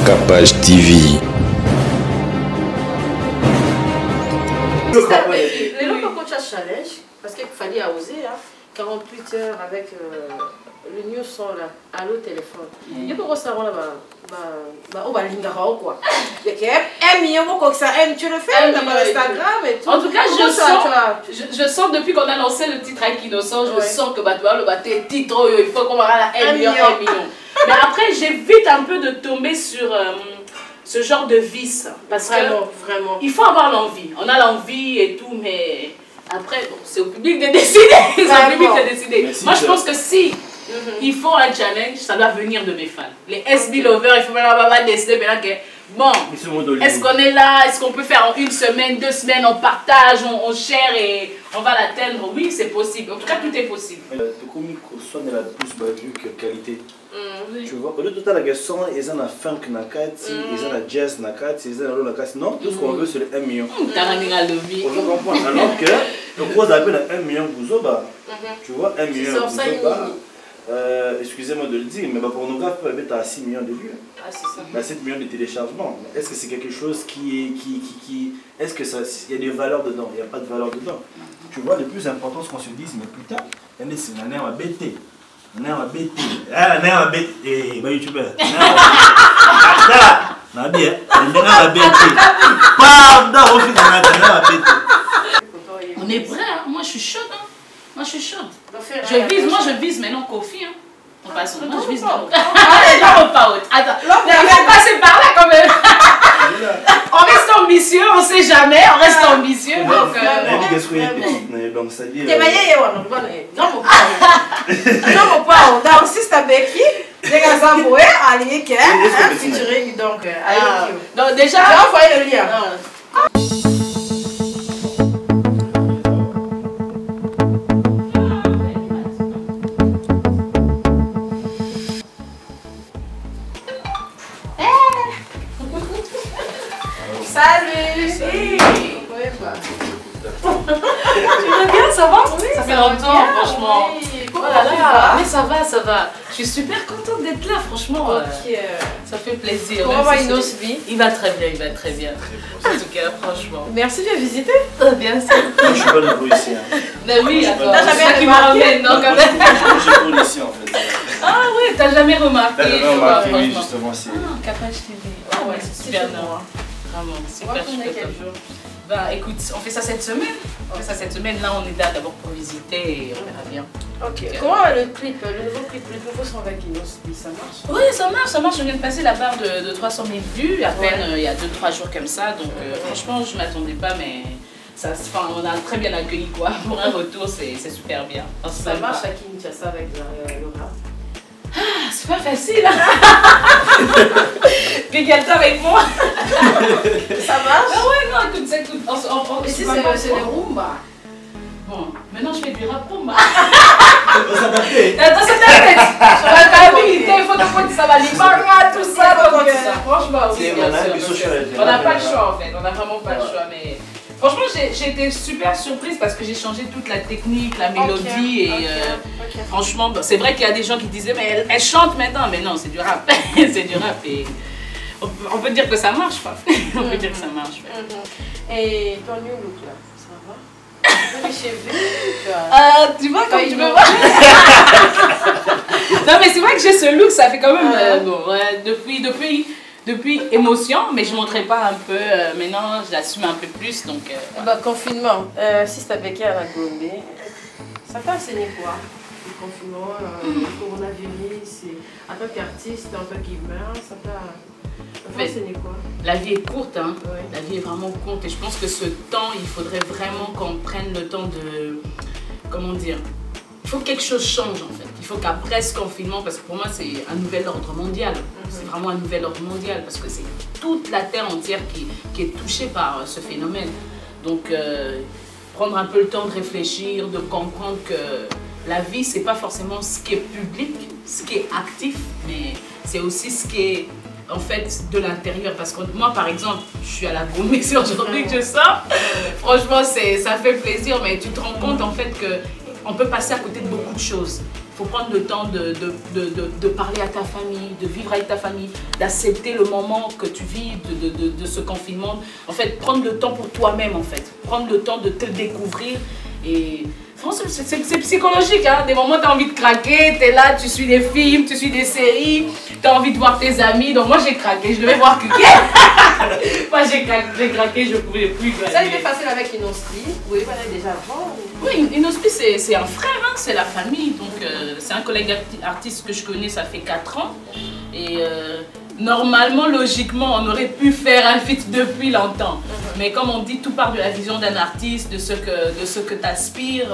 Capage TV. Les locaux coach à challenge, parce qu'il fallait oser, 48 heures avec le new son là, à l'autre téléphone. Il faut que ça rende quoi. Tu le fais dans Instagram et tout. En tout cas, je sens depuis qu'on a lancé le titre avec Innocent, je sens que le titre, il faut qu'on va à 1 million. Mais après, j'évite un peu de tomber sur ce genre de vice. Parce que vraiment. Il faut avoir l'envie. On a l'envie et tout, mais après, bon, c'est au public de décider. C'est au public de décider. Moi, je pense que si il faut un challenge, ça doit venir de mes fans. Les SB lovers, il faut maintenant décider maintenant que, bon, est-ce qu'on est là, est-ce qu'on peut faire en 1 semaine, 2 semaines, on partage, on share et on va l'atteindre. Oui, c'est possible. En tout cas, tout est possible. Le comique soit de la plus battue que qualité. Tu vois, au lieu de tout la question, ils ont la funk nakati, ils ont la jazz nakati, ils ont la nakati. Non, tout ce qu'on veut, c'est le 1 million. On comprend. Alors que le gros appel à 1 million Bouzoba, tu vois, 1 million Bouzoba. Excusez-moi de le dire, mais ma pornographe peut mettre à 6 millions de vues. Ah, c'est ça. À 7 millions de téléchargements. Est-ce que c'est quelque chose qui est-ce que ça, il y a des valeurs dedans? Il n'y a pas de valeur dedans. Tu vois, le plus important, ce qu'on se dise, mais putain, c'est un air à bêter. Un air à bêter. Un air à bêter. Eh, bah, youtubeur. Un air à bêter. Pardon, on est prêt, hein? Moi je suis chaude. Hein? Moi je suis chaude. Je vise maintenant Kofi. Hein? Moi je vise maintenant. Attends, on va passer par là quand même. On reste ambitieux, on sait jamais, on reste ambitieux. Donc ça dit. Non, si t'as Becky, les gars, ça pourrait aller un featuring donc avec you. Donc déjà, j'ai envoyé le lien. Salut! Tu vas bien, ça va? Oui, ça fait longtemps, franchement. Oh là là, mais ça va. Je suis super contente d'être là, franchement. Ça fait plaisir. Comment va Inosbi? Il va très bien. En tout cas, franchement. Merci de visiter. Bien sûr. Je suis pas nouveau ici. Mais oui, attends. T'as jamais remarqué? Non, quand même. Je suis ici en fait. Ah oui, t'as jamais remarqué? Oui, justement, c'est. Capage TV. Ah ouais, c'est super bien. Vraiment, super. Bah écoute, on fait ça cette semaine. Là, on est là d'abord pour visiter et on verra bien. Ok. Comment le nouveau clip, le nouveau son avec Inosbi, ça marche? Oui, ça marche. Je viens de passer la barre de 300 000 vues à peine il y a 2-3 jours comme ça. Donc franchement, je ne m'attendais pas, mais on a très bien accueilli quoi. Pour un retour, c'est super bien. Ça marche à Kinshasa avec le rap? Ah, c'est pas facile. Regarde avec moi. Ça marche? Ah ouais, non, écoute. Ici, c'est le rumba. Bon, maintenant je fais du rap rumba. On va s'adapter. Dans cette tête, sur la stabilité, il faut que ça va l'imara, tout ça. Franchement, oui, bien sûr. On n'a pas le choix en fait, on n'a vraiment pas le choix. Mais franchement, j'ai été super surprise parce que j'ai changé toute la technique, la mélodie et franchement, c'est vrai qu'il y a des gens qui disaient mais elle chante maintenant, mais non, c'est du rap. C'est du rap et on peut dire que ça marche quoi. On peut dire que ça marche. Et ton new look là, ça va? Les cheveux, tu vois comme tu peux voir. Non mais c'est vrai que j'ai ce look, ça fait quand même depuis émotion, mais je ne montrais pas un peu, maintenant je l'assume un peu plus donc. Confinement, si c'est avec elle à la Gombe, ça t'a enseigné quoi? Le confinement, le coronavirus, en tant qu'artiste, en tant qu'humain, ça t'a enseigné quoi? La vie est courte, hein. Ouais. La vie est vraiment courte et je pense que ce temps, il faudrait vraiment qu'on prenne le temps de, comment dire, il faut que quelque chose change en fait. Il faut qu'après ce confinement, parce que pour moi c'est un nouvel ordre mondial, c'est vraiment un nouvel ordre mondial parce que c'est toute la terre entière qui est touchée par ce phénomène. Donc prendre un peu le temps de réfléchir, de comprendre que la vie c'est pas forcément ce qui est public, ce qui est actif, mais c'est aussi ce qui est en fait de l'intérieur. Parce que moi par exemple, je suis à la Gombe aujourd'hui que je sors, franchement ça fait plaisir, mais tu te rends compte en fait que on peut passer à côté de beaucoup de choses. faut prendre le temps de parler à ta famille, de vivre avec ta famille, d'accepter le moment que tu vis de ce confinement. En fait, prendre le temps pour toi-même, en fait. Prendre le temps de te découvrir. Et c'est psychologique, hein. Des moments, tu as envie de craquer, tu es là, tu suis des films, tu suis des séries, tu as envie de voir tes amis. Donc moi, j'ai craqué, je devais voir Cuquet. Moi, j'ai craqué, je ne pouvais plus. Ça a été facile avec Inospi. Oui, voilà, déjà avant. Oui, Inospi, c'est un frère, hein, c'est la famille. Donc, c'est un collègue artiste que je connais, ça fait 4 ans. Et normalement, logiquement, on aurait pu faire un feat depuis longtemps. Mais comme on dit, tout part de la vision d'un artiste, de ce que tu aspires,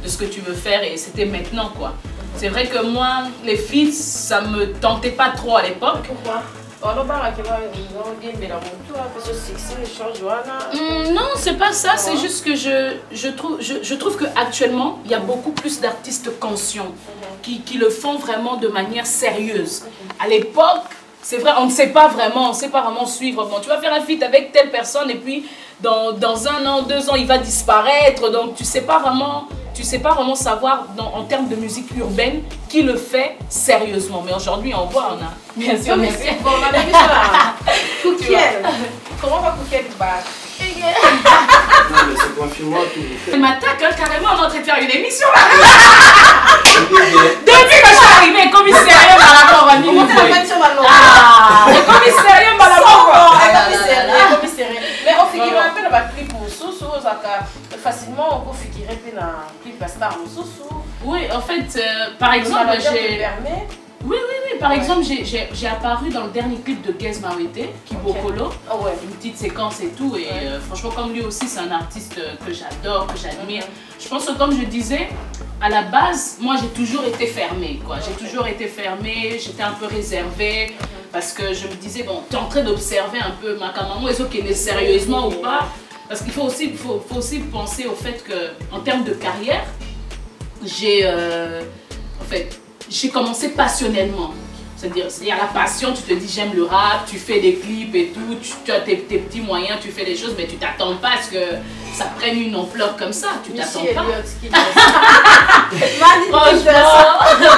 de ce que tu veux faire. Et c'était maintenant, quoi. C'est vrai que moi, les feats, ça me tentait pas trop à l'époque. Pourquoi? Non, c'est pas ça, c'est juste que je trouve qu'actuellement, il y a beaucoup plus d'artistes conscients qui le font vraiment de manière sérieuse. À l'époque, c'est vrai, on ne sait pas vraiment suivre. Bon, tu vas faire un feat avec telle personne et puis dans 1 an, 2 ans, il va disparaître. Donc tu sais pas vraiment savoir en termes de musique urbaine qui le fait sérieusement. Mais aujourd'hui, on voit, on a bien sûr. Non, mais c'est bon, on a vu ça. Couquiel. Comment va Couquiel battre? Non, mais c'est confinement, tout. Elle m'attaque, hein, carrément, on est en train de faire une émission là. Depuis que je suis arrivée, le commissariat Malabo, on Comment t'es la sur Malabo? Le commissariat Malabo. Le commissariat. Mais on figure un peu dans la clip pour Soussou, facilement on peut figurer un peu dans la clip Star Soussou. Oui, en fait, par exemple, j'ai... Oui, par exemple, j'ai apparu dans le dernier clip de Gez Mawete, Kibokolo, une petite séquence et tout, et franchement, comme lui aussi, c'est un artiste que j'adore, que j'admire. Je pense que comme je disais, à la base, moi j'ai toujours été fermée, quoi. J'ai toujours été fermée, j'étais un peu réservée, parce que je me disais, bon, tu es en train d'observer un peu ma maman, est-ce qu'elle est sérieusement ou pas? Parce qu'il faut aussi penser au fait qu'en termes de carrière, j'ai commencé passionnellement. C'est-à-dire, il y a la passion, tu te dis j'aime le rap, tu fais des clips et tout, tu as tes petits moyens, tu fais des choses, mais tu t'attends pas à ce que ça prenne une ampleur comme ça. Tu t'attends pas.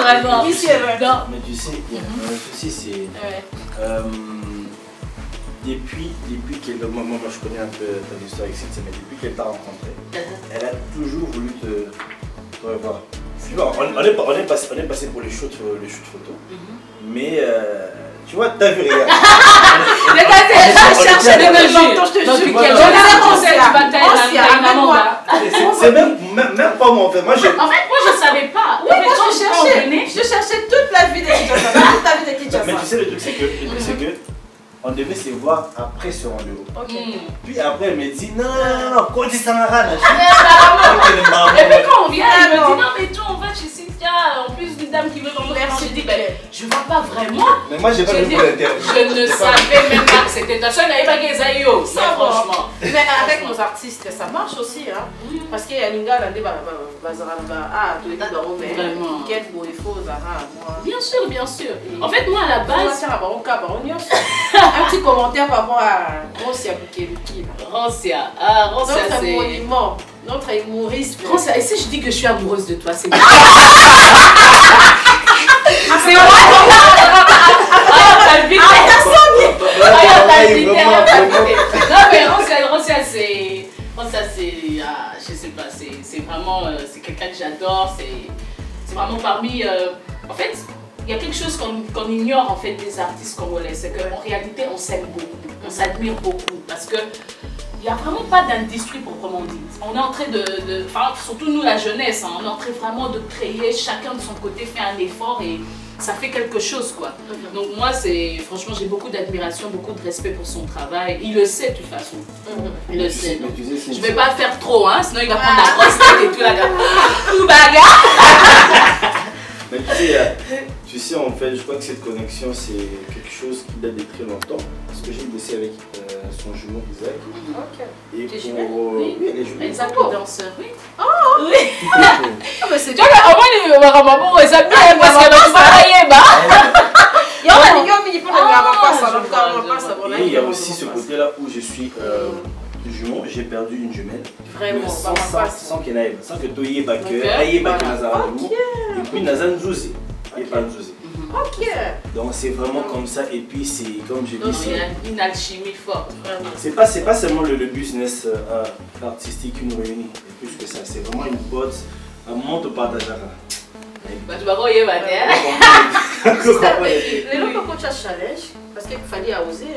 Vraiment. Mais tu sais, le souci c'est... Depuis qu'elle... Moi, je connais un peu ton histoire avec Cynthia, mais depuis qu'elle t'a rencontré, elle a toujours voulu te revoir. On est passé pour les shoots photos, mais tu vois, t'as vu, regarde. Je cherchais des c'est même pas moi en fait. Moi, je savais pas. Oui, moi je cherchais toute la vie de Kinshasa. Mais tu sais, le truc c'est que on devait se voir après ce rendez-vous. Puis après, elle me dit non, quand tu s'en vas là. Et puis quand on vient, elle me dit non, mais toi, on va chez Cynthia. En plus, une dame qui veut vraiment. Je dis, ben, je vois pas vraiment. Mais moi, j'ai pas vu pour l'intérêt. Je ne savais même pas que c'était ta soeur. Elle n'avait pas Zayo. Franchement. Mais avec nos artistes, ça marche aussi. Parce qu'il y a Linga, bien sûr. En fait, moi, à la base. Un petit commentaire par rapport à Rosia Bukeluki. Rosia, notre monument, notre humoriste. Rosia, et si je dis que je suis amoureuse de toi, c'est bien. C'est vrai. Non mais Rosia, c'est, je sais pas, c'est vraiment, c'est quelqu'un que j'adore. C'est vraiment parmi, en fait. Il y a quelque chose qu'on ignore en fait des artistes congolais, c'est qu'en réalité on s'aime beaucoup, on s'admire beaucoup parce que il n'y a vraiment pas d'industrie proprement dit. On est en train enfin, surtout nous la jeunesse, on est en train vraiment de créer, chacun de son côté fait un effort et ça fait quelque chose quoi. Donc moi franchement j'ai beaucoup d'admiration, beaucoup de respect pour son travail. Il le sait de toute façon. Il le sait. Je vais pas faire trop sinon il va prendre la grosse tête et tout là. Tout bagarre. Mais tu sais, en fait, je crois que cette connexion, c'est quelque chose qui date de très longtemps. Parce que j'ai bossé avec son jumeau Isaac. Et pour... Oui, elle est jumeau. Isaac, le danseur, oui. Oh oui. Ah, mais c'est bien. Au moins, il va vraiment parce qu'elle va travailler, il y a aussi ce côté-là où je suis jumeaux, j'ai perdu une jumelle. Vraiment, sans qu'il n'aille pas. Sans que tu y aies pas que. Aïe, pas que Nazarou. Et puis Nazan Zouzi. Et pas Zouzi. Ok. Donc c'est vraiment comme ça. Et puis c'est comme je dis. Donc il y a une alchimie forte. C'est pas seulement le business artistique qui nous réunit. Et plus que ça, c'est vraiment une botte. Un monde de partage. Bah, tu vas voir, il va dire. Les gens quand tu as challenge, parce qu'il fallait oser,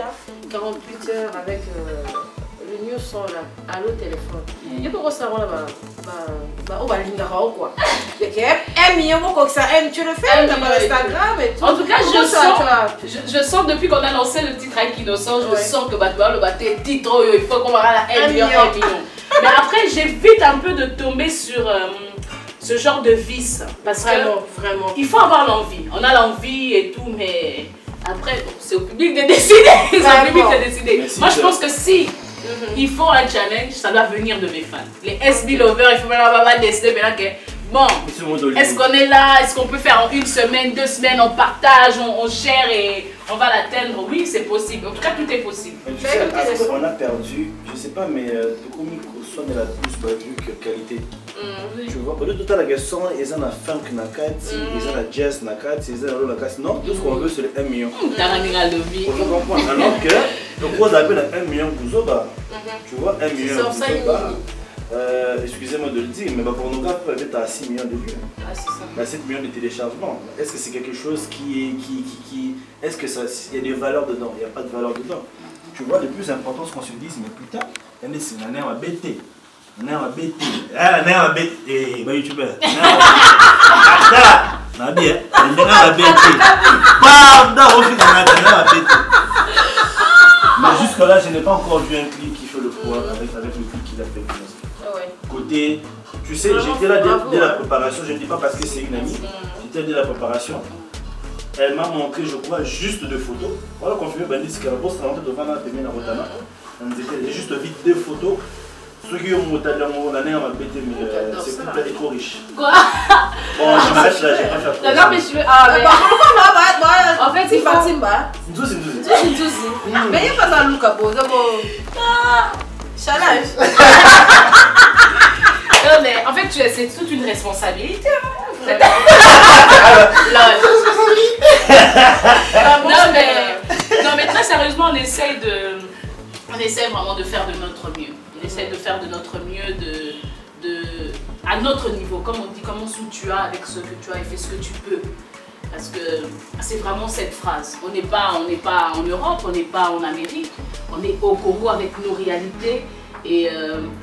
48 heures avec le new son là, à l'autre téléphone. Il faut savoir là, on va linger quoi. Tu le fais, tu as Instagram et tout. En tout cas, je sens depuis qu'on a lancé le titre avec Innocent, je sens que le bâté titre, il faut qu'on va à 1 million. Mais après, j'évite un peu de tomber sur ce genre de vice. Parce que vraiment, il faut avoir l'envie. On a l'envie et tout, mais après, bon, c'est au public de décider. C'est au public de décider. Moi, je pense que si il faut un challenge, ça doit venir de mes fans. Les SB lovers, il faut maintenant décider maintenant que bon, est-ce qu'on est là, est-ce qu'on peut faire en 1 semaine, 2 semaines, on partage, on gère et on va l'atteindre. Oui, c'est possible. En tout cas, tout est possible. Mais tu sais, on a perdu, je sais pas, mais le comique son est la plus battue que qualité. Tu vois, au lieu de tout la question, ils ont la funk nakati, ils ont la jazz nakati, ils ont la nakati. Non, tout ce qu'on veut, c'est le 1 million. Je comprends. Alors que le gros appel à 1 million Gouzoba, tu vois, 1 million Gouzoba. Excusez-moi de le dire, mais ma pornographe peut être à 6 millions de vues. Ah, c'est ça. À 7 millions de téléchargements. Est-ce que c'est quelque chose qui est. Est-ce qu'il y a des valeurs dedans? Il n'y a pas de valeur dedans. Tu vois, le plus important, ce qu'on se dise, mais putain, c'est un air à bêter. Un air à bêter. Ah, un air à bêter. Eh, bah, youtubeur. Un air à bêter. Un air à bêter. Pardon, on fait un air à bêter. Mais jusque-là, je n'ai pas encore vu un clip qui fait le poids avec le clip qu'il a fait. Côté, tu sais, j'étais là dès la préparation, je ne dis pas parce que c'est une amie, j'étais là dès la préparation. Elle m'a montré, je crois, juste 2 photos. Voilà, confirmé, Bandit, que la bosse est rentrée devant la Pémé Rotana. J'ai juste vite 2 photos. Ceux qui ont monté l'année, on va bêter, mais c'est plus trop riche. Quoi? Bon, je m'arrête là, j'ai pas fait trop. D'accord, mais je veux. Ah, mais. En fait, il faut. C'est une douce. Mais il n'y a pas de look à poser. Challenge. Non, mais en fait, c'est toute une responsabilité. Non, mais très sérieusement, on essaie vraiment de faire de notre mieux. On essaie de faire de notre mieux à notre niveau. Comme on dit, commence où tu as avec ce que tu as et fais ce que tu peux. Parce que c'est vraiment cette phrase. On n'est pas en Europe, on n'est pas en Amérique. On est au Congo avec nos réalités. Et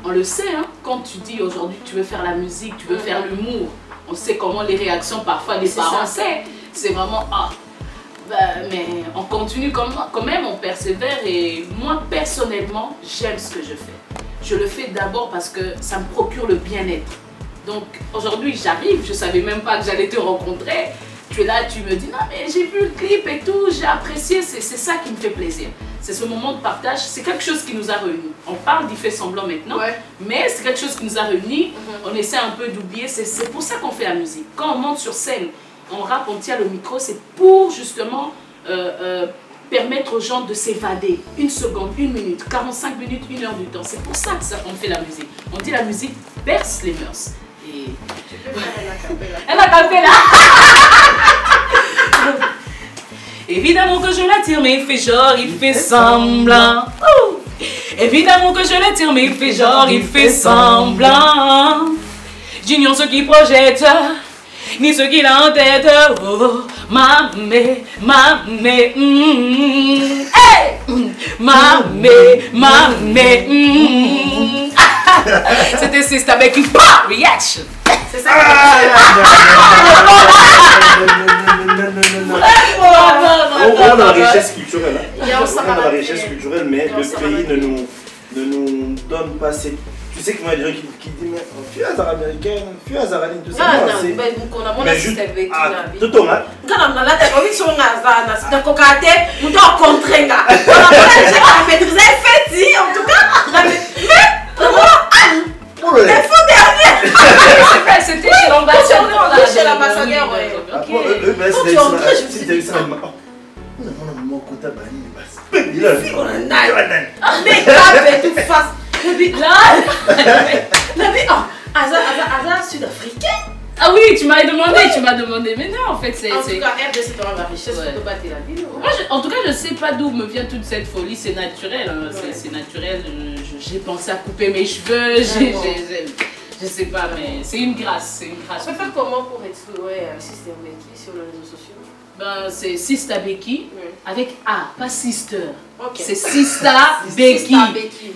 on le sait, hein, quand tu dis aujourd'hui tu veux faire la musique, tu veux faire l'humour, on sait comment les réactions parfois des parents c'est vraiment mais on continue quand même, on persévère et moi personnellement j'aime ce que je fais. Je le fais d'abord parce que ça me procure le bien-être. Donc aujourd'hui j'arrive, je ne savais même pas que j'allais te rencontrer. Tu es là, tu me dis non mais j'ai vu le clip et tout, j'ai apprécié, c'est ça qui me fait plaisir. C'est ce moment de partage, c'est quelque chose qui nous a réunis. On parle d'y fait semblant maintenant, mais c'est quelque chose qui nous a réunis. On essaie un peu d'oublier, c'est pour ça qu'on fait la musique. Quand on monte sur scène, on rappe, on tient le micro, c'est pour justement permettre aux gens de s'évader. 1 seconde, 1 minute, 45 minutes, 1 heure du temps. C'est pour ça qu'on fait la musique. On dit la musique berce les mœurs. Et... Elle a capé là. Évidemment que je l'attire, mais il fait genre, il fait semblant. Évidemment que je l'attire, mais il fait genre, il fait semblant. J'ignore ce qu'il projette, ni ce qu'il a en tête. Oh, mamé, mamé, hey, mamé, mamé. C'était Sister avec une reaction. C'est ça. On a la richesse culturelle. On a la richesse culturelle, mais le pays ne nous donne pas cette. Tu sais qu'il y a des gens qui disent mais fais hasard américain, fais hasard aline, tout ça. Mais juste tout le monde. Quand on a la tête, on dit sur un hasard, on a cocaté, on doit rencontrer là. On a maîtrisé fait en tout cas. Mais l'info dernière. C'était chez l'ambassadeur. Chez l'ambassadeur, C'était ça. On a mon comptable. Mais grave, tu fasses. Hasard sud-africain. Ah oui, tu m'as demandé. Mais non, en fait, c'est... En tout cas, RDC dans la richesse, ouais. Faut pas te la dire. Moi, en tout cas, je sais pas d'où me vient toute cette folie. C'est naturel, hein. Ouais. C'est naturel. J'ai pensé à couper mes cheveux. Je sais pas, mais c'est une grâce. C'est une grâce. Tu peux faire comment pour explorer Sister Becky sur les réseaux sociaux? Ben, c'est Sister Becky avec A, pas Sister. Okay. C'est Sister Becky.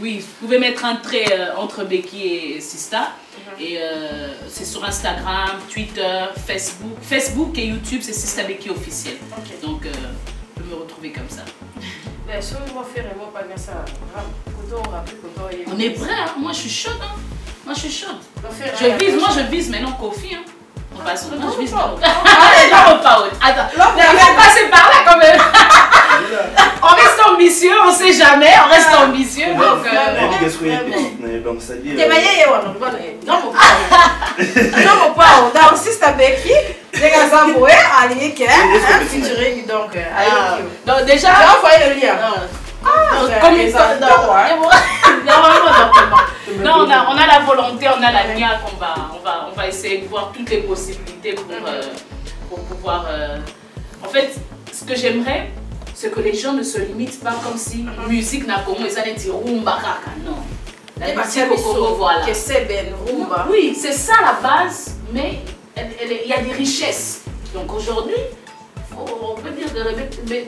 Oui, vous pouvez mettre un trait entre Becky et Sister. Et c'est sur Instagram, Twitter, Facebook et YouTube, c'est Sister Becky officiel. Okay. Donc, vous pouvez me retrouver comme ça. Mais si on va faire vraiment pas ça, on est prêt, hein? Moi je suis chaude. Hein? Moi je suis chaude. Je vise maintenant Kofi. Hein? Moi je vise pas. Attends, on va passer par là quand même. On reste ambitieux, on sait jamais, on reste ambitieux. Donc, donc ça dit. Non, pas. Sister Becky, les gars, featuring donc. Donc déjà. J'ai envoyé le lien. Non, on a la volonté, on a la niaque, on va essayer de voir toutes les possibilités pour pouvoir. En fait, ce que j'aimerais, c'est que les gens ne se limitent pas comme si musique n'a comme ils allaient dire rumba kaka. Non. La musique au Congo, voilà. Rumba. Oui, c'est ça la base, mais il y a des richesses. Donc aujourd'hui, on peut dire que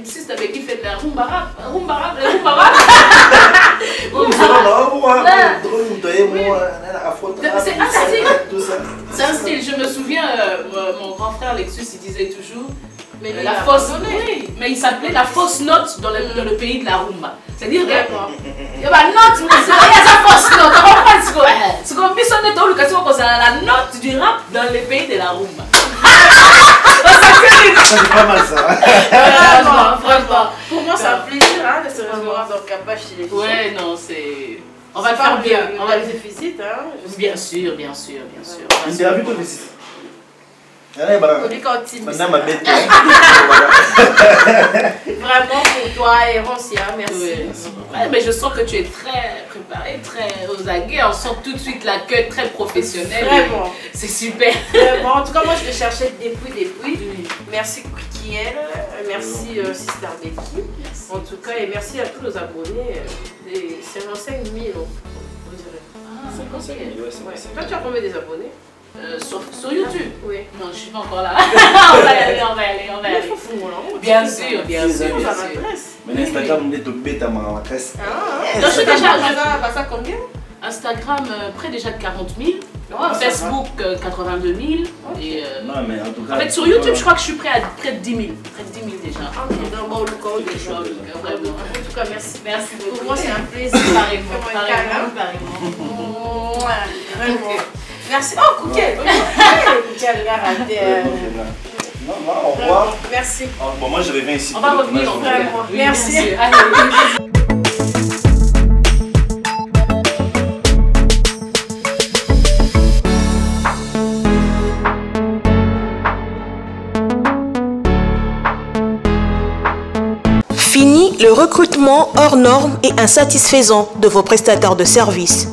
Sister Becky fait de la rumba rap. C'est un style. Je me souviens, mon grand frère Lexus, il disait toujours la fausse note. Oui, mais il s'appelait la fausse note dans le pays de la rumba. C'est-à-dire que il y a une note, mais il y a sa fausse note. On comprend ce qu'on peut sonner dans l'occasion pour la note du rap dans les pays de la rumba. C'est pas mal ça. Franchement. Pour moi, c'est un plaisir de se recevoir dans Capache chez les filles. Ouais, non, c'est. On va le faire bien. On va le déficit, hein. Bien sûr. Interview de déficit. Vraiment pour toi, Eroncia, merci. Ouais, mais je sens que tu es très préparée, très aux aguets. On sent tout de suite l'accueil très professionnel. Vraiment. C'est super. Vraiment. En tout cas, moi je le cherchais depuis. Merci Kiel, merci Sister Becky. En tout cas, et merci à tous nos abonnés. C'est 55 000, on dirait. Ah, 55 000, ouais, c'est toi, tu as combien des abonnés? Sur YouTube? Oui. Non, je suis pas encore là. on va y aller. Bien sûr. Mais Instagram, on est de bêta ma caisse. Donc, je suis déjà. Ça combien? Instagram, près déjà de 40 000. Facebook, 82 000. Et, non, mais en tout cas. En fait, sur YouTube, je crois que je suis près de 10 000. Près de 10 000 déjà. En tout cas, merci. Merci beaucoup. Pour moi, c'est un plaisir. Pareillement. Vraiment. Merci. Oh, Koukel. Non, au revoir. Merci. Bon, moi, je reviens ici. On va revenir. Merci. Fini le recrutement hors norme et insatisfaisant de vos prestataires de services.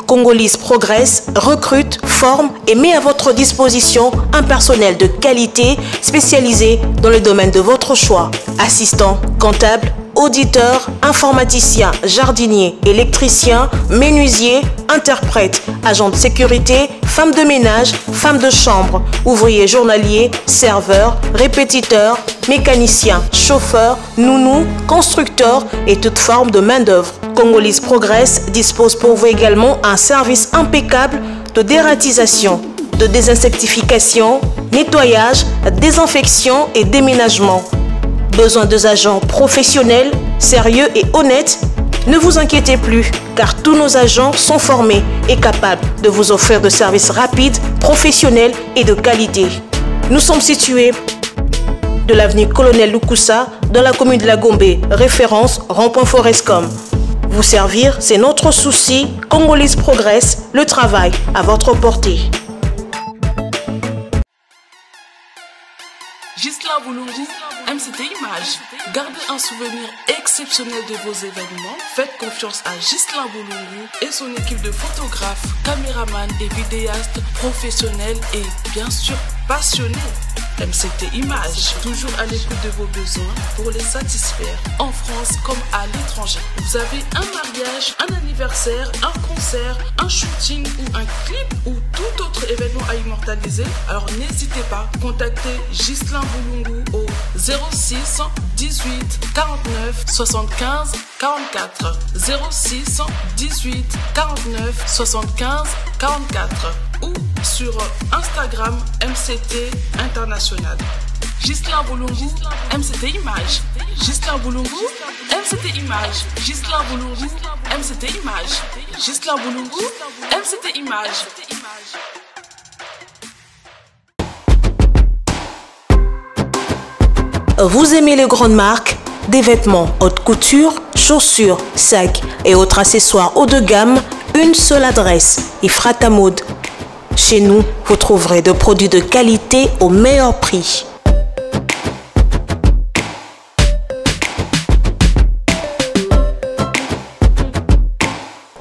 Congolese Progress recrute, forme et met à votre disposition un personnel de qualité spécialisé dans le domaine de votre choix. Assistant, comptable, auditeur, informaticien, jardinier, électricien, menuisier, interprète, agent de sécurité, femme de ménage, femme de chambre, ouvrier journalier, serveur, répétiteur, mécanicien, chauffeur, nounou, constructeur et toute forme de main-d'œuvre. Congolese Progress dispose pour vous également un service impeccable de dératisation, de désinsectification, nettoyage, désinfection et déménagement. Besoin de agents professionnels, sérieux et honnêtes? Ne vous inquiétez plus, car tous nos agents sont formés et capables de vous offrir de services rapides, professionnels et de qualité. Nous sommes situés de l'avenue Colonel Lukusa, dans la commune de La Gombe, référence rond-point Forescom. Vous servir, c'est notre souci. Congolese Progress, le travail à votre portée. Ghislain Boulungu, MCT Images. Gardez un souvenir exceptionnel de vos événements. Faites confiance à Ghislain Boulungu et son équipe de photographes, caméramans et vidéastes professionnels et bien sûr passionnés. MCT Images, toujours à l'écoute de vos besoins pour les satisfaire, en France comme à l'étranger. Vous avez un mariage, un anniversaire, un concert, un shooting ou un clip ou tout autre événement à immortaliser? Alors n'hésitez pas, contactez Ghislain Boulungu au 06 18 49 75 44 06 18 49 75 44 ou sur Instagram MCT International. Ghislain Boulungu, MCT Images. Ghislain Boulungu, MCT Images. Ghislain Boulungu, MCT Images. Ghislain Boulungu, MCT Images. Vous aimez les grandes marques? Des vêtements haute couture, chaussures, sacs et autres accessoires haut de gamme? Une seule adresse, Ephrata Mode. Chez nous, vous trouverez des produits de qualité au meilleur prix.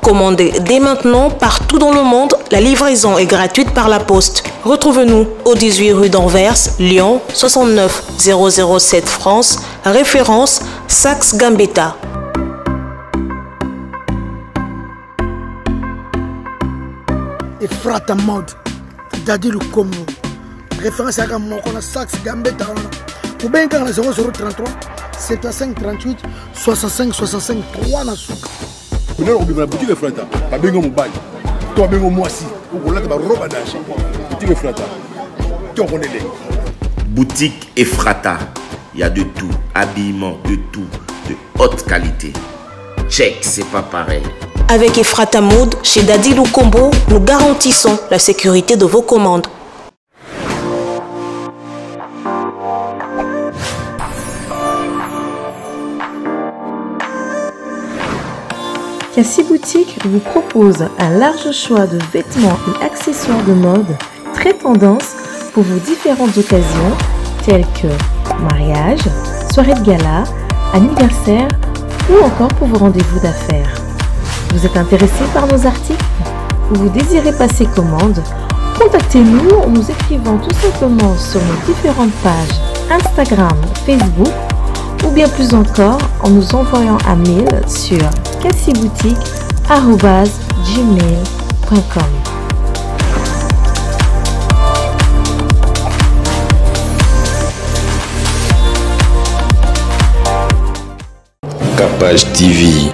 Commandez dès maintenant partout dans le monde. La livraison est gratuite par la poste. Retrouvez-nous au 18 rue d'Anvers, Lyon, 69 007 France, référence Saks Gambetta. Ephrata Mode, Dadi Lukomo, référence à Gamokona Saks Gambetta. Ou bien quand 0033 75 38 65 65 3 na souka. On a boutique Ephrata, pas bien mobile. Toi bien moi si, on a des robes d'achat. Boutique Ephrata. Toi on est là. Boutique Ephrata, il y a de tout, habillement, de tout, de haute qualité. Check, c'est pas pareil. Avec Ephrata Mode, chez Dadi Lukombo, nous garantissons la sécurité de vos commandes. Cassie Boutique vous propose un large choix de vêtements et accessoires de mode très tendance pour vos différentes occasions telles que mariage, soirée de gala, anniversaire ou encore pour vos rendez-vous d'affaires. Vous êtes intéressé par nos articles ou vous désirez passer commande? Contactez-nous en nous écrivant tout simplement sur nos différentes pages Instagram, Facebook ou bien plus encore en nous envoyant un mail sur cassiboutique@gmail.com. Capage TV,